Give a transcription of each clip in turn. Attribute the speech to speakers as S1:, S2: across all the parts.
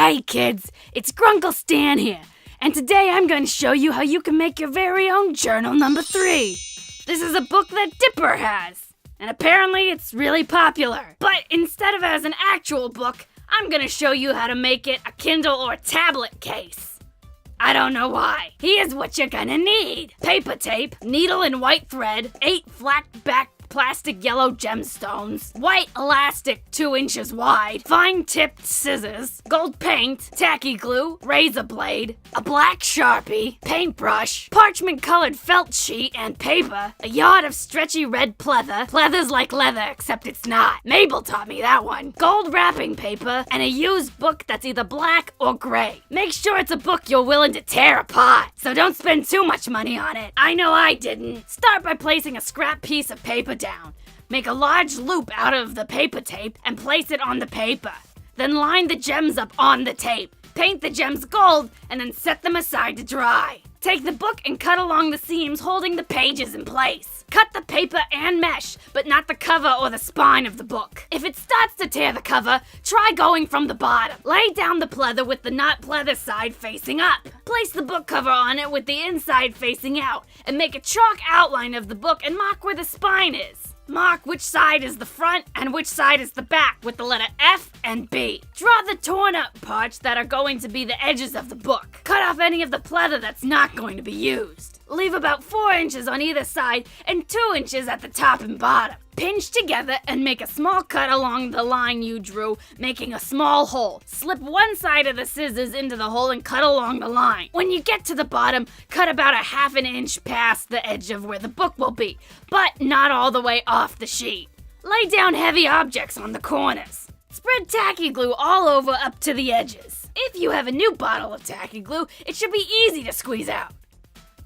S1: Hey kids, it's Grunkle Stan here, and today I'm going to show you how you can make your very own journal number 3. This is a book that Dipper has, and apparently it's really popular. But instead of as an actual book, I'm going to show you how to make it a Kindle or tablet case. I don't know why. Here's what you're gonna need. Paper tape, needle and white thread, 8 flat back plastic yellow gemstones, white elastic 2 inches wide, fine-tipped scissors, gold paint, tacky glue, razor blade, a black Sharpie, paintbrush, parchment-colored felt sheet and paper, a yard of stretchy red pleather. Pleather's like leather, except it's not. Mabel taught me that one. Gold wrapping paper, and a used book that's either black or gray. Make sure it's a book you're willing to tear apart, so don't spend too much money on it. I know I didn't. Start by placing a scrap piece of paper down. Make a large loop out of the paper tape and place it on the paper. Then line the gems up on the tape. Paint the gems gold and then set them aside to dry. Take the book and cut along the seams holding the pages in place. Cut the paper and mesh, but not the cover or the spine of the book. If it starts to tear the cover, try going from the bottom. Lay down the pleather with the not pleather side facing up. Place the book cover on it with the inside facing out, and make a chalk outline of the book and mark where the spine is. Mark which side is the front and which side is the back with the letter F and B. Draw the torn up parts that are going to be the edges of the book. Cut off any of the pleather that's not going to be used. Leave about 4 inches on either side and 2 inches at the top and bottom. Pinch together and make a small cut along the line you drew, making a small hole. Slip one side of the scissors into the hole and cut along the line. When you get to the bottom, cut about a ½ an inch past the edge of where the book will be, but not all the way off the sheet. Lay down heavy objects on the corners. Spread tacky glue all over up to the edges. If you have a new bottle of tacky glue, it should be easy to squeeze out.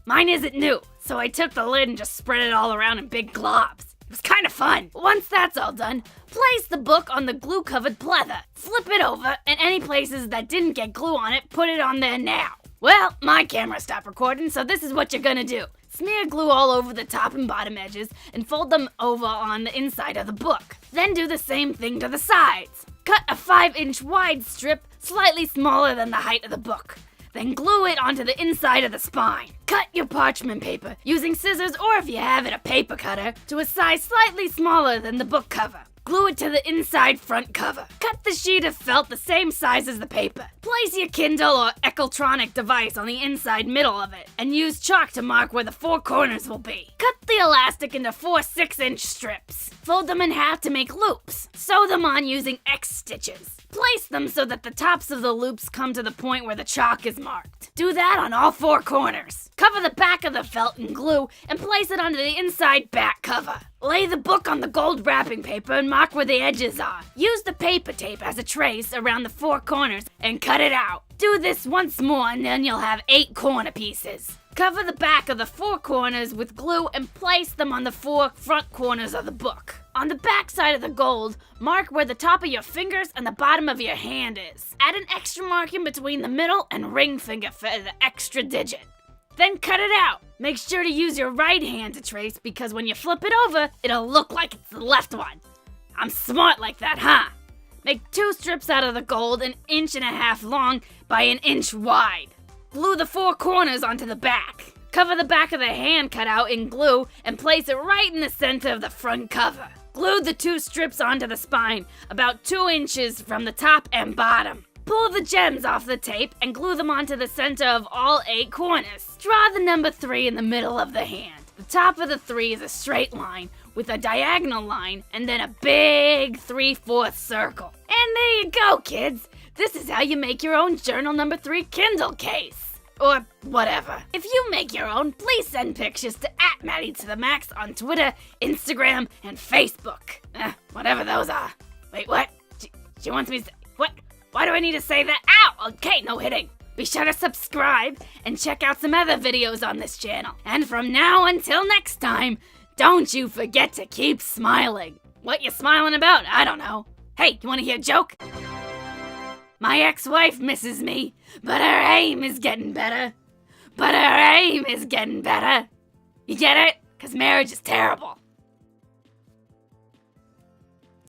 S1: Mine isn't new, so I took the lid and just spread it all around in big globs. It was kind of fun. Once that's all done, place the book on the glue-covered pleather. Flip it over, and any places that didn't get glue on it, put it on there now. Well, my camera stopped recording, so this is what you're gonna do. Smear glue all over the top and bottom edges, and fold them over on the inside of the book. Then do the same thing to the sides. Cut a 5-inch wide strip, slightly smaller than the height of the book. Then glue it onto the inside of the spine. Cut your parchment paper, using scissors or if you have it, a paper cutter, to a size slightly smaller than the book cover. Glue it to the inside front cover. Cut the sheet of felt the same size as the paper. Place your Kindle or electronic device on the inside middle of it, and use chalk to mark where the 4 corners will be. Cut the elastic into 4 6-inch strips. Fold them in half to make loops. Sew them on using X stitches. Place them so that the tops of the loops come to the point where the chalk is marked. Do that on all 4 corners. Cover the back of the felt in glue and place it onto the inside back cover. Lay the book on the gold wrapping paper and mark where the edges are. Use the paper tape as a trace around the 4 corners and cut it out. Do this once more and then you'll have 8 corner pieces. Cover the back of the 4 corners with glue and place them on the 4 front corners of the book. On the back side of the gold, mark where the top of your fingers and the bottom of your hand is. Add an extra mark in between the middle and ring finger for the extra digit. Then cut it out. Make sure to use your right hand to trace because when you flip it over, it'll look like it's the left one. I'm smart like that, huh? Make 2 strips out of the gold 1.5 inches long by 1 inch wide. Glue the 4 corners onto the back. Cover the back of the hand cutout in glue and place it right in the center of the front cover. Glue the 2 strips onto the spine, about 2 inches from the top and bottom. Pull the gems off the tape and glue them onto the center of all 8 corners. Draw the number 3 in the middle of the hand. The top of the 3 is a straight line with a diagonal line and then a big 3/4 circle. And there you go, kids. This is how you make your own journal number 3 Kindle case. Or whatever. If you make your own, please send pictures to @Madi2theMax on Twitter, Instagram, and Facebook. Whatever those are. Wait, what? She wants me to say, what? Why do I need to say that? Ow! Okay, no hitting. Be sure to subscribe and check out some other videos on this channel. And from now until next time, don't you forget to keep smiling. What you smiling about? I don't know. Hey, you want to hear a joke? My ex-wife misses me, but her aim is getting better. You get it? 'Cause marriage is terrible.